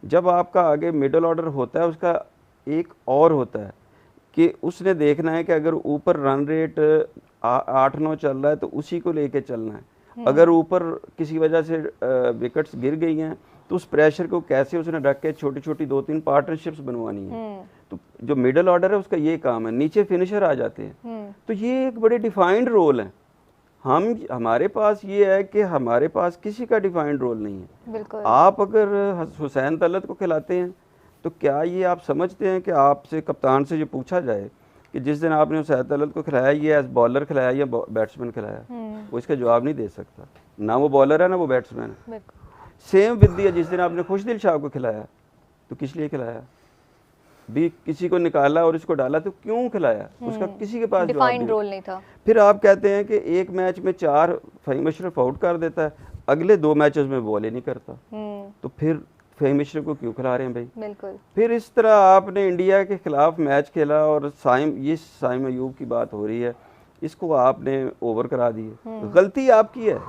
जब आपका आगे मिडल ऑर्डर होता है, उसका एक और होता है कि उसने देखना है कि अगर ऊपर रन रेट 8-9 चल रहा है तो उसी को लेके चलना है। अगर ऊपर किसी वजह से विकेट्स गिर गई हैं तो उस प्रेशर को कैसे उसने रख के छोटी छोटी 2-3 पार्टनरशिप्स बनवानी है। तो जो मिडल ऑर्डर है उसका ये काम है, नीचे फिनिशर आ जाते हैं। तो ये एक बड़े डिफाइंड रोल है। हमारे पास ये है कि हमारे पास किसी का डिफाइंड रोल नहीं है। बिल्कुल। आप अगर हुसैन तलत को खिलाते हैं तो क्या ये आप समझते हैं कि आपसे कप्तान से जो पूछा जाए कि जिस दिन आपने हुसैन तलत को खिलाया, ये एज बॉलर खिलाया या बैट्समैन खिलाया, वो इसका जवाब नहीं दे सकता। ना वो बॉलर है ना वो बैट्समैन है। सेम विद दिया, जिस दिन आपने खुशदिल शाह को खिलाया तो किस लिए खिलाया, भी किसी को निकाला और इसको डाला तो क्यों खिलाया, उसका किसी के पास डिफाइंड रोल नहीं था। फिर आप कहते हैं कि एक मैच में 4 फ़हीम अशरफ आउट कर देता है, अगले 2 मैचेस में बॉल ही नहीं करता, तो फिर फ़हीम अशरफ को क्यों खिला रहे हैं भाई। बिल्कुल। फिर इस तरह आपने इंडिया के खिलाफ मैच खेला और साइम अयूब की बात हो रही है, इसको आपने ओवर करा दी है। गलती आपकी है,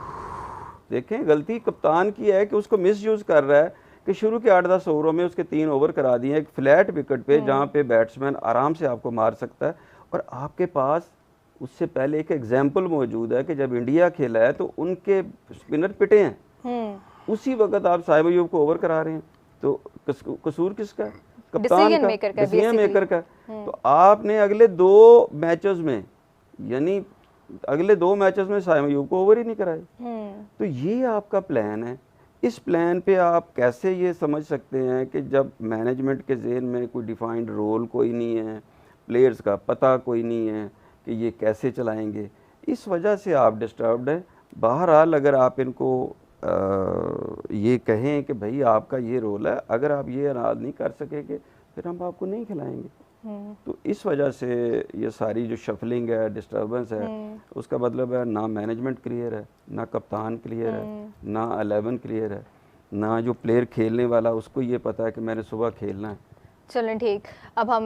देखें गलती कप्तान की है कि उसको मिस यूज़ कर रहा है कि शुरू के 8-10 ओवरों में उसके 3 ओवर करा दिए एक फ्लैट विकेट पे, जहाँ पे बैट्समैन आराम से आपको मार सकता है। और आपके पास उससे पहले एक एग्जाम्पल मौजूद है कि जब इंडिया खेला है तो उनके स्पिनर पिटे हैं, उसी वक्त आप साइम अयूब को ओवर करा रहे हैं, तो कसूर किसका, कप्तान का, डिसीजन मेकर का। तो आपने अगले 2 मैचेस में, यानी अगले 2 मैचेस में साइम अयूब को ओवर ही नहीं कराए। तो ये आपका प्लान है। इस प्लान पे आप कैसे ये समझ सकते हैं कि जब मैनेजमेंट के ज़हन में कोई डिफाइंड रोल कोई नहीं है, प्लेयर्स का पता कोई नहीं है कि ये कैसे चलाएंगे, इस वजह से आप डिस्टर्ब्ड हैं। बहरहाल अगर आप इनको ये कहें कि भाई आपका ये रोल है, अगर आप ये अनाज नहीं कर सकेंगे फिर हम आपको नहीं खिलाएंगे। तो इस वजह से ये सारी जो शफलिंग है, डिस्टर्बेंस है, उसका मतलब है ना मैनेजमेंट क्लियर है, ना कप्तान क्लियर है, ना 11 क्लियर है, ना जो प्लेयर खेलने वाला उसको ये पता है कि मैंने सुबह खेलना है। चलें ठीक, अब हम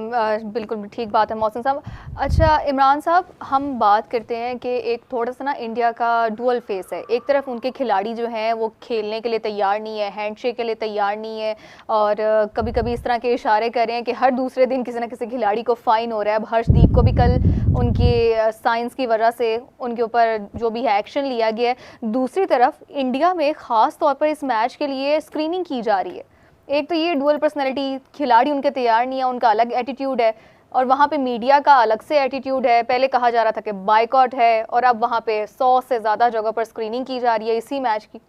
बिल्कुल ठीक बात है मौसम साहब। अच्छा इमरान साहब, हम बात करते हैं कि एक थोड़ा सा ना इंडिया का डुअल फेस है। एक तरफ उनके खिलाड़ी जो हैं वो खेलने के लिए तैयार नहीं है, हैंडशेक के लिए तैयार नहीं है, और कभी कभी इस तरह के इशारे कर रहे हैं कि हर दूसरे दिन किसी ना किसी खिलाड़ी को फ़ाइन हो रहा है। अब हर्षदीप को भी कल उनकी साइंस की वजह से उनके ऊपर जो भी है एक्शन लिया गया है। दूसरी तरफ इंडिया में ख़ास तौर पर इस मैच के लिए स्क्रीनिंग की जा रही है। एक तो ये डुअल पर्सनैलिटी, खिलाड़ी उनके तैयार नहीं है, उनका अलग एटीट्यूड है, और वहाँ पे मीडिया का अलग से एटीट्यूड है। पहले कहा जा रहा था कि बाइकआउट है, और अब वहाँ पे 100 से ज़्यादा जगह पर स्क्रीनिंग की जा रही है इसी मैच की।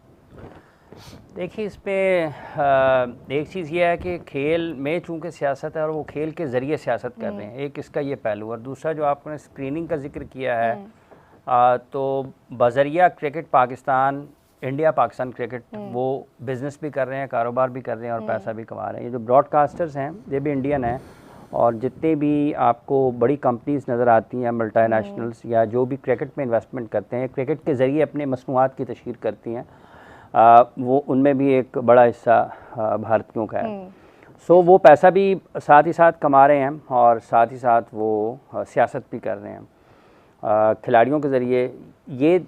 देखिए इस पे एक चीज़ ये है कि खेल में चूँकि सियासत है और वो खेल के ज़रिए सियासत कर रहे हैं, एक इसका ये पहलू। और दूसरा जो आपने स्क्रीनिंग का जिक्र किया है, तो बज़रिया cricket Pakistan, India Pakistan cricket वो बिज़नेस भी कर रहे हैं, कारोबार भी कर रहे हैं और पैसा भी कमा रहे हैं। ये जो ब्रॉडकास्टर्स हैं ये भी इंडियन हैं, और जितने भी आपको बड़ी कंपनीज नज़र आती हैं मल्टीनेशनल्स या जो भी क्रिकेट में इन्वेस्टमेंट करते हैं, क्रिकेट के ज़रिए अपने मसनूआत की तशहीर करती हैं, वो उनमें भी एक बड़ा हिस्सा भारतीयों का है। सो वो पैसा भी साथ ही साथ कमा रहे हैं और साथ ही साथ वो सियासत भी कर रहे हैं खिलाड़ियों के ज़रिए। ये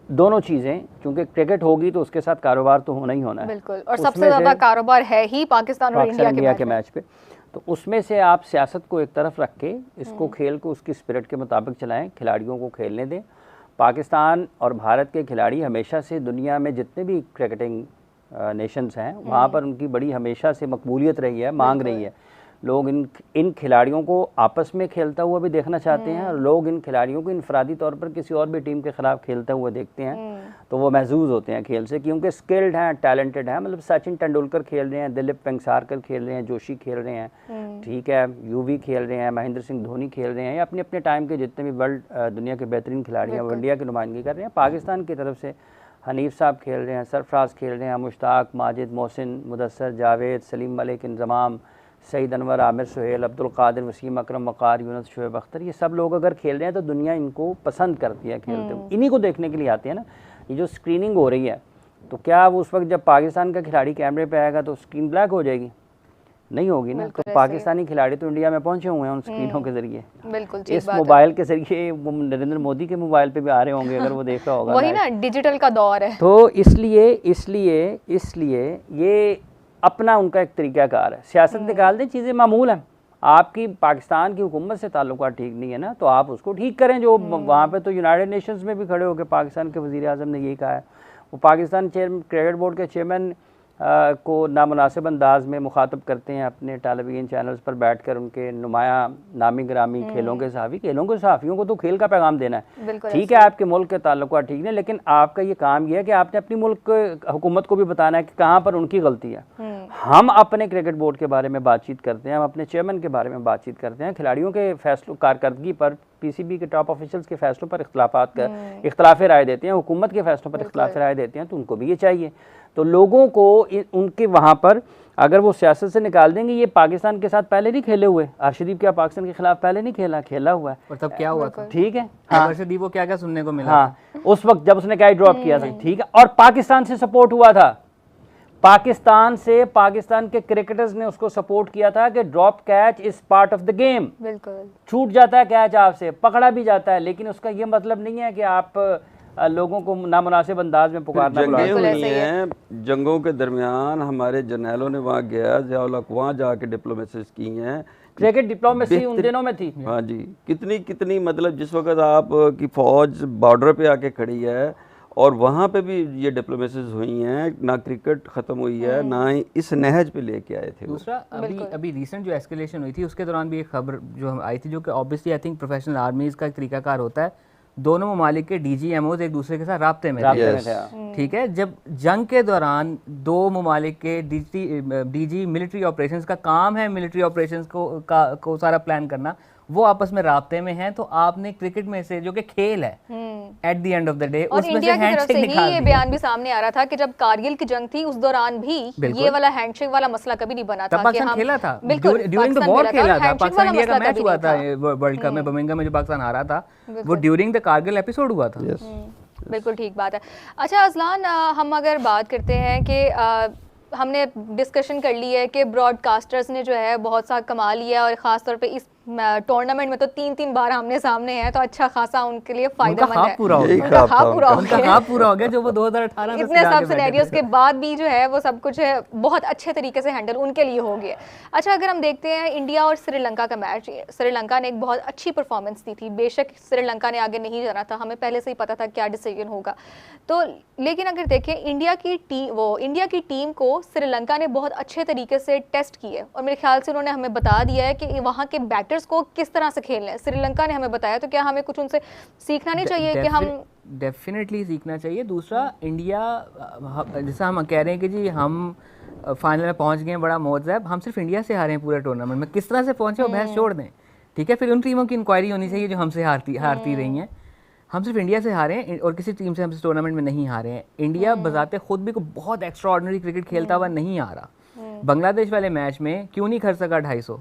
दोनों चीज़ें, क्योंकि क्रिकेट होगी तो उसके साथ कारोबार तो होना ही होना है। बिल्कुल, और सबसे ज़्यादा कारोबार है ही पाकिस्तान और इंडिया के मैच पे। तो उसमें से आप सियासत को एक तरफ रख के इसको खेल को उसकी स्पिरिट के मुताबिक चलाएं, खिलाड़ियों को खेलने दें। पाकिस्तान और भारत के खिलाड़ी हमेशा से दुनिया में जितने भी क्रिकेटिंग नेशंस हैं वहाँ पर उनकी बड़ी हमेशा से मकबूलियत रही है, मांग रही है। लोग इन खिलाड़ियों को आपस में खेलता हुआ भी देखना चाहते हैं, और लोग इन खिलाड़ियों को इनफरादी तौर पर किसी और भी टीम के खिलाफ खेलते हुए देखते हैं तो वो महजूज होते हैं खेल से, क्योंकि स्किल्ड हैं, टैलेंटेड हैं। मतलब सचिन तेंदुलकर खेल रहे हैं, दिलीप वेंगसारकर खेल रहे हैं, जोशी खेल रहे हैं, ठीक है, यूवी खेल रहे हैं, महेंद्र सिंह धोनी खेल रहे हैं, या अपने अपने टाइम के जितने भी वर्ल्ड दुनिया के बेहतरीन खिलाड़ी हैं वो इंडिया की नुमाइंदगी कर रहे हैं। पाकिस्तान की तरफ से हनीफ साहब खेल रहे हैं, सरफराज खेल रहे हैं, मुश्ताक, माजिद, मोहसिन, मुदस्सर, जावेद, सलीम मलिक, इंजमाम, सईद अनवर, आमिर सुहेल, अब्दुल कादिर, वसीम अकरम, वक़ार, यूनुस, शुएब अख्तर, ये सब लोग अगर खेल रहे हैं तो दुनिया इनको पसंद करती है खेलते हुए, इन्हीं को देखने के लिए आते हैं ना। ये जो स्क्रीनिंग हो रही है, तो क्या वो उस वक्त जब पाकिस्तान का खिलाड़ी कैमरे पे आएगा तो स्क्रीन ब्लैक हो जाएगी? नहीं होगी ना। तो पाकिस्तानी खिलाड़ी तो इंडिया में पहुंचे हुए हैं उन स्क्रीनों के जरिए, बिल्कुल इस मोबाइल के जरिए, वो नरेंद्र मोदी के मोबाइल पे भी आ रहे होंगे अगर वो देख रहा होगा। वही ना, डिजिटल का दौर है। तो इसलिए ये अपना उनका एक तरीक़ाकार है। सियासत निकाल दें, चीज़ें मामूल हैं। आपकी पाकिस्तान की हुकूमत से ताल्लुकात ठीक नहीं है ना, तो आप उसको ठीक करें। जो वहाँ पे तो यूनाइटेड नेशंस में भी खड़े होकर पाकिस्तान के वज़ीर आज़म ने यही कहा है। वो पाकिस्तान क्रिकेट बोर्ड के चेयरमैन को नामुनासिब अंदाज में मुखातब करते हैं अपने टेलीविज़न चैनल्स पर बैठकर, उनके नुमाया नामी ग्रामी खेलों के सहाफ़ियों को तो खेल का पैगाम देना है। ठीक है, आपके मुल्क के ताल्लुकात ठीक नहीं, लेकिन आपका ये काम ये है कि आपने अपनी मुल्क हुकूमत को भी बताना है कि कहाँ पर उनकी गलती है। हम अपने क्रिकेट बोर्ड के बारे में बातचीत करते हैं, हम अपने चेयरमैन के बारे में बातचीत करते हैं, खिलाड़ियों के फैसलों कारकर्दगी पर, पीसीबी के टॉप ऑफिशियल्स के फैसलों पर इख्तलाफ राय देते हैं, हुकूमत के फैसलों पर इख्तलाफ राय देते हैं, तो उनको भी ये चाहिए। तो लोगों को उनके वहाँ पर अगर वो सियासत से निकाल देंगे, ये पाकिस्तान के साथ पहले नहीं खेले हुए, अर्शदीप क्या पाकिस्तान के खिलाफ पहले नहीं खेला हुआ है, और तब क्या हुआ था, ठीक है। हाँ, अर्शदीप को क्या क्या सुनने को मिला, हाँ, उस वक्त जब उसने क्या ड्रॉप किया था, ठीक है, और पाकिस्तान से सपोर्ट हुआ था, पाकिस्तान के क्रिकेटर्स ने उसको सपोर्ट किया था कि drop catch is part of the game. बिल्कुल, छूट जाता है कैच आपसे, पकड़ा भी जाता है, लेकिन उसका ये मतलब नहीं है कि आप लोगों को नामुनासिब अंदाज में पुकारना। जंगें हुई हैं, जंगों के दरमियान हमारे जर्नैलों ने वहाँ गया, ज़ियाउल हक वहाँ जाके डिप्लोमेसीज की हैं। क्रिकेट डिप्लोमेसी उन दिनों में थी। हाँ जी, कितनी मतलब जिस वक्त आप की फौज बॉर्डर पे आके खड़ी है और वहाँ पे भी ये डिप्लोमेसीज हुई हैं, ना क्रिकेट ख़त्म हुई है, ना ही इस नहज पे लेके आए थे। दूसरा अभी रिसेंट जो एस्केलेशन हुई थी उसके दौरान भी एक खबर जो आई थी, जो कि ऑब्वियसली आई थिंक प्रोफेशनल आर्मीज का एक तरीकाकार होता है, दोनों ममालिक के DGMOs एक दूसरे के साथ राब्ते में थे, ठीक है। जब जंग के दौरान दो ममालिक के DG मिलिट्री ऑपरेशंस का काम है, मिलिट्री ऑपरेशंस को सारा प्लान करना, वो आपस में राब्ते में हैं, तो आपने क्रिकेट में से जो कि खेल है at the end of the day, और इंडिया की तरफ से ही ये बयान भी सामने आ रहा था कि जब कारगिल की जंग थी उस दौरान भी ये वाला हैंडशेक वाला मसला कभी नहीं बना था, कि हम खेला था, ड्यूरिंग द वॉर खेला था, पाकिस्तान इंडिया का मैच हुआ था वर्ल्ड कप में बर्मिंघम में जो पाकिस्तान हारा था, वो ड्यूरिंग द कारगिल एपिसोड हुआ था। बिल्कुल ठीक बात है। अच्छा अजलान, हम अगर बात करते हैं कि हमने डिस्कशन कर ली है कि ब्रॉडकास्टर्स ने जो है बहुत सा कमा लिया, और ख़ास तौर पे इस टूर्नामेंट में तो 3 बार आमने सामने हैं, तो अच्छा खासा उनके लिए फायदेमंद है। उनका पूरा हो गया जो वो 2018 में इतने सब सिनेरियोज के बाद भी जो है वो सब कुछ है बहुत अच्छे तरीके से हैंडल उनके लिए हो गया। अच्छा, अगर हम देखते हैं इंडिया और श्रीलंका का मैच, श्रीलंका ने एक बहुत अच्छी परफॉर्मेंस दी थी। बेशक श्रीलंका ने आगे नहीं जाना था, हमें पहले से ही पता था क्या डिसीजन होगा, तो लेकिन अगर देखें इंडिया की टीम को श्रीलंका ने बहुत अच्छे तरीके से टेस्ट किया, और मेरे ख्याल से उन्होंने हमें बता दिया है कि वहाँ के बैटर्स को किस तरह से खेलना है। श्रीलंका ने हमें बताया, तो क्या हमें कुछ उनसे सीखना नहीं चाहिए कि हम डेफिनेटली सीखना चाहिए। दूसरा, इंडिया जैसा हम कह रहे हैं कि जी हम फाइनल में पहुंच गए, बड़ा मौज है, हम सिर्फ इंडिया से हारे हैं पूरे टूर्नामेंट में, किस तरह से पहुंचे वो बहस छोड़ दें, ठीक है। फिर उन टीमों की इंक्वायरी होनी चाहिए जो हमसे हारती रही हैं। हम सिर्फ इंडिया से हारे हैं और किसी टीम से हम इस टूर्नामेंट में नहीं हारे हैं। इंडिया बजाते खुद भी को बहुत एक्स्ट्रा ऑर्डिनरी क्रिकेट खेलता हुआ नहीं आ रहा। बांग्लादेश वाले मैच में क्यों नहीं कर सका 250,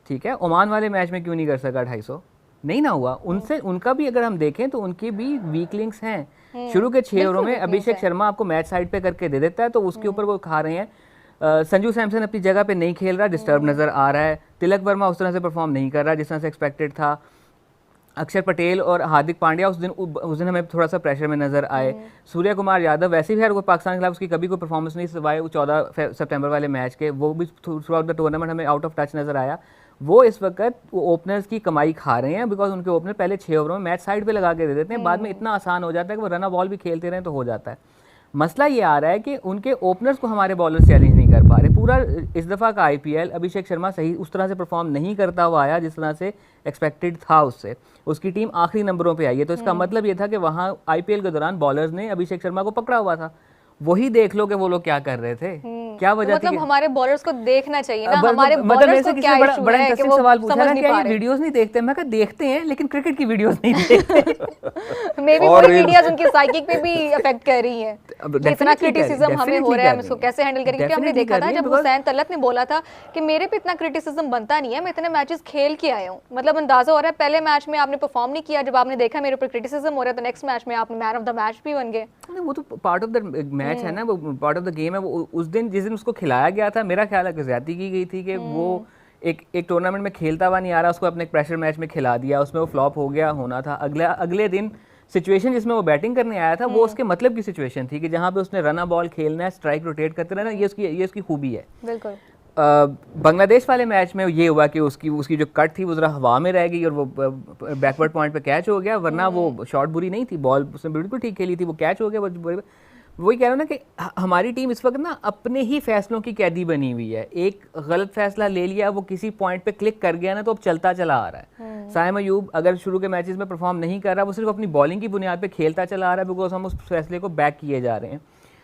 ठीक है, ओमान वाले मैच में क्यों नहीं कर सका 250, नहीं ना हुआ उनसे। उनका भी अगर हम देखें तो उनकी भी वीक लिंक्स हैं। शुरू के 6 ओवरों में अभिषेक शर्मा आपको मैच साइड पे करके दे देता है, तो उसके ऊपर वो खा रहे हैं। संजू सैमसन अपनी जगह पे नहीं खेल रहा, डिस्टर्ब नजर आ रहा है। तिलक वर्मा उस तरह से परफॉर्म नहीं कर रहा जिस तरह से एक्सपेक्टेड था। अक्षर पटेल और हार्दिक पांड्या उस दिन हमें थोड़ा सा प्रेशर में नजर आए। सूर्य कुमार यादव वैसे भी है, पाकिस्तान के खिलाफ उसकी कभी कोई परफॉर्मेंस नहीं सिवाय 14 सितंबर वाले मैच के, वो भी थ्रू आउट द टूर्नामेंट हमें आउट ऑफ टच नजर आया। वो इस वक्त ओपनर्स की कमाई खा रहे हैं, बिकॉज उनके ओपनर पहले 6 ओवरों में मैच साइड पे लगा के दे देते हैं, बाद में इतना आसान हो जाता है कि वो रन बॉल भी खेलते रहें तो हो जाता है। मसला ये आ रहा है कि उनके ओपनर्स को हमारे बॉलर चैलेंज नहीं कर पा रहे। पूरा इस दफ़ा का IPL अभिषेक शर्मा सही उस तरह से परफॉर्म नहीं करता हुआ आया जिस तरह से एक्सपेक्टेड था उससे। उसकी टीम आखिरी नंबरों पे आई है, तो इसका मतलब ये था कि वहाँ IPL के दौरान बॉलर्स ने अभिषेक शर्मा को पकड़ा हुआ था। वही देख लो कि वो लोग क्या कर रहे थे, क्या वजह थी। मतलब हमारे बॉलर्स को देखना चाहिए ना, हमारे बॉलर्स को क्या इशू है कि वो सवाल पूछा ना, क्या ये वीडियोस नहीं देखते? मैं कहा देखते हैं लेकिन क्रिकेट की वीडियोस नहीं देखते। मे बी वो मीडियाज उनकी साइकिक पे भी अफेक्ट कर रही है। इतना क्रिटिसिज्म हमें हो रहा है, हम इसको कैसे हैंडल करेंगे? क्योंकि हमने देखा था जब हुसैन तलत ने बोला था कि मेरे पे इतना क्रिटिसिज्म बनता नहीं है, मैं इतने मैचेस खेल के आया हूं। मतलब अंदाजा हो रहा है पहले मैच में आपने परफॉर्म नहीं किया, जब आपने देखा मेरे ऊपर क्रिटिसिज्म हो रहा है तो नेक्स्ट मैच में आप मैन ऑफ द मैच भी बन गए। वो तो पार्ट ऑफ द मैच है ना, वो पार्ट ऑफ द गेम है। वो उस दिन जिस दिन उसको खिलाया गया था, मेरा ख्याल है कि ज्यादती की गई थी कि वो एक टूर्नामेंट में खेलता हुआ नहीं आ रहा, उसको अपने प्रेशर मैच में खिला दिया, उसमें वो फ्लॉप हो गया होना था। अगले दिन सिचुएशन जिसमें वो बैटिंग करने आया था वो उसके मतलब की सिचुएशन थी कि जहाँ पे उसने रन बॉल खेलना है, स्ट्राइक रोटेट करते रहना, ये उसकी खूबी है। बिल्कुल। बांग्लादेश वाले मैच में ये हुआ कि उसकी जो कट थी वो जरा हवा में रह गई और वो बैकवर्ड पॉइंट पे कैच हो गया, वरना वो शॉट बुरी नहीं थी, बॉल उसने बिल्कुल ठीक खेली थी, वो कैच हो गया। वही कह रहा हूँ ना कि हमारी टीम इस वक्त ना अपने ही फैसलों की कैदी बनी हुई है। एक गलत फैसला ले लिया, वो किसी पॉइंट पे क्लिक कर गया ना, तो अब चलता चला आ रहा है। साइम अयूब अगर शुरू के मैचेस में परफॉर्म नहीं कर रहा, वो सिर्फ अपनी बॉलिंग की बुनियाद पे खेलता चला आ रहा है, बिकॉज हम उस फैसले को बैक किए जा रहे हैं।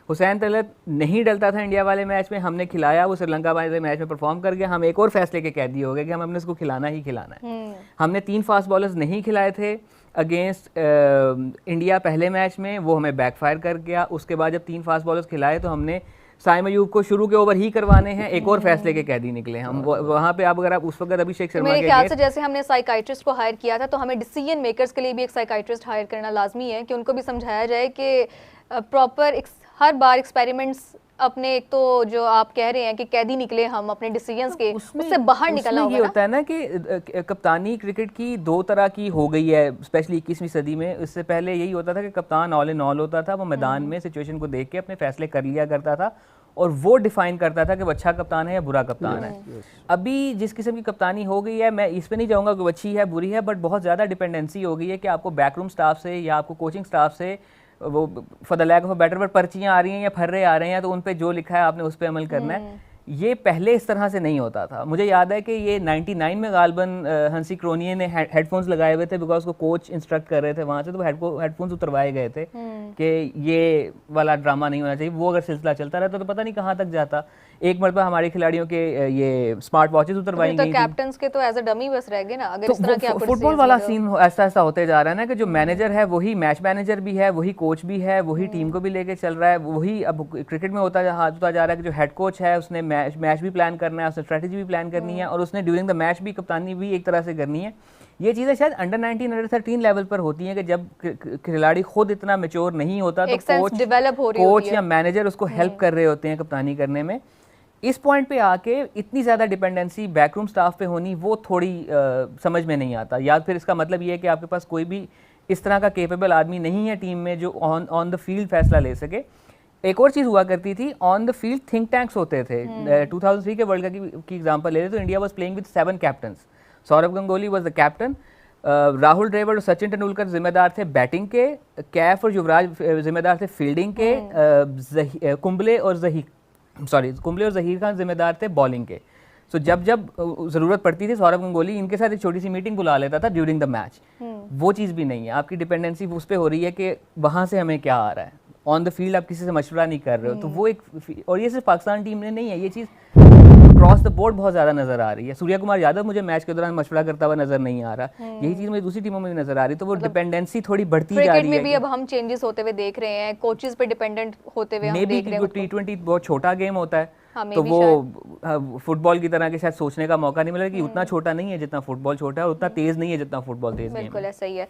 हुसैन तलत नहीं डलता था इंडिया वाले मैच में, हमने खिलाया, वो श्रीलंका वाले मैच में परफॉर्म कर गया, हम एक और फैसले के कैदी हो गए कि हम अपने इसको खिलाना ही खिलाना है। हमने 3 फास्ट बॉलर्स नहीं खिलाए थे अगेंस्ट इंडिया पहले मैच में, वो हमें बैकफायर कर गया। उसके बाद जब 3 फास्ट बॉलर्स खिलाए तो हमने साइम अयूब को शुरू के ओवर ही करवाने हैं, एक और फैसले के कैदी निकले हम। वहाँ पे आप अगर आप उस वक्त अभिषेक शर्मा मेरे ख्याल से जैसे हमने साइकाइट्रिस्ट को हायर किया था, तो हमें डिसीजन मेकर्स के लिए भी एक साइकाइट्रिस्ट हायर करना लाजमी है कि उनको भी समझाया जाए कि प्रॉपर हर बार एक्सपेरिमेंट्स अपने, एक तो जो आप कह रहे हैं कि कैदी निकले हम अपने डिसीजंस के, उससे बाहर निकलना होगा। ये होता है ना कि कप्तानी क्रिकेट की 2 तरह की हो गई है, स्पेशली 21वीं सदी में। इससे पहले यही होता था कि कप्तान ऑल इन ऑल होता था, वो मैदान में सिचुएशन को देख के अपने फैसले कर लिया करता था और वो डिफाइन करता था कि वो अच्छा कप्तान है या बुरा कप्तान है। अभी जिस किस्म की कप्तानी हो गई है, मैं इस पे नहीं जाऊँगा कि वो अच्छी है बुरी है, बट बहुत ज़्यादा डिपेंडेंसी हो गई है कि आपको बैकरूम स्टाफ से या आपको कोचिंग स्टाफ से वो for the lack of a better word पर्चियाँ आ रही हैं या फर्रे आ रहे हैं, तो उन पे जो लिखा है आपने उस पर अमल करना है। ये पहले इस तरह से नहीं होता था। मुझे याद है कि ये 99 में गालबन हंसी क्रोनिये ने हेडफोन्स लगाए हुए थे, बिकॉज को कोच इंस्ट्रक्ट कर रहे थे वहाँ से, तो हेडफोन्स उतरवाए गए थे कि ये वाला ड्रामा नहीं होना चाहिए। वो अगर सिलसिला चलता रहता तो पता नहीं कहाँ तक जाता। एक मरतबा हमारे खिलाड़ियों के ये स्मार्ट वॉचेस उतरवाई गई, कैप्टन्स के तो एज अ डमी बस रह गए ना। अगर इस तरह के फुटबॉल वाला सीन ऐसा ऐसा होते जा रहा है ना कि जो मैनेजर है वही मैच मैनेजर भी है, वही कोच भी है, वही टीम को भी लेके चल रहा है, वही अब क्रिकेट में होता जा रहा है कि जो हेड कोच है उसने मैच भी प्लान करना है, उसने स्ट्रेटेजी भी प्लान करनी है और उसने ड्यूरिंग द मैच भी कप्तानी भी एक तरह से करनी है। ये चीज़ें शायद अंडर 19 अंडर 13 लेवल पर होती हैं कि जब खिलाड़ी खुद इतना मैच्योर नहीं होता तो कोच या मैनेजर उसको हेल्प कर रहे होते हैं कप्तानी करने में। इस पॉइंट पे आके इतनी ज़्यादा डिपेंडेंसी बैकरूम स्टाफ पे होनी वो थोड़ी समझ में नहीं आता। या फिर इसका मतलब ये है कि आपके पास कोई भी इस तरह का केपेबल आदमी नहीं है टीम में जो ऑन द फील्ड फैसला ले सके। एक और चीज़ हुआ करती थी, on the field think tanks होते थे। 2003 के वर्ल्ड कप की एग्जांपल ले लें तो India was playing with 7 captains. Sourav Ganguly was the captain, Rahul Dravid और सचिन तेंदुलकर जिम्मेदार थे बैटिंग के, कैफ और युवराज जिम्मेदार थे फील्डिंग के, कुंबले और जहीर खान जिम्मेदार थे बॉलिंग के। सो जब ज़रूरत पड़ती थी सौरभ गंगोली इनके साथ एक छोटी सी मीटिंग बुला लेता था ड्यूरिंग द मैच। वो चीज़ भी नहीं है। आपकी डिपेंडेंसी उस पर हो रही है कि वहाँ से हमें क्या आ रहा है, ऑन द फील्ड आप किसी से मशवरा नहीं कर रहे हो। तो वो एक, और ये सिर्फ पाकिस्तान टीम में नहीं है, ये चीज़ क्रॉस द बोर्ड बहुत ज़्यादा नजर आ रही है। सूर्या कुमार यादव मुझे मैच के दौरान मशवरा करता हुआ नजर नहीं आ रहा, यही चीज़ मुझे दूसरी टीमों में भी नजर आ रही। तो वो डिपेंडेंसी थोड़ी बढ़ती जा रही है। क्रिकेट में भी अब हम चेंजेस होते हुए देख रहे हैं, कोचेस पे डिपेंडेंट होते हुए हम देख रहे हैं। T20 बहुत छोटा गेम होता है, तो वो फुटबॉल की तरह के शायद सोचने का मौका नहीं मिला कि उतना छोटा नहीं है जितना फुटबॉल छोटा है, उतना तेज नहीं है जितना फुटबॉल तेज है। बिल्कुल ऐसा ही है।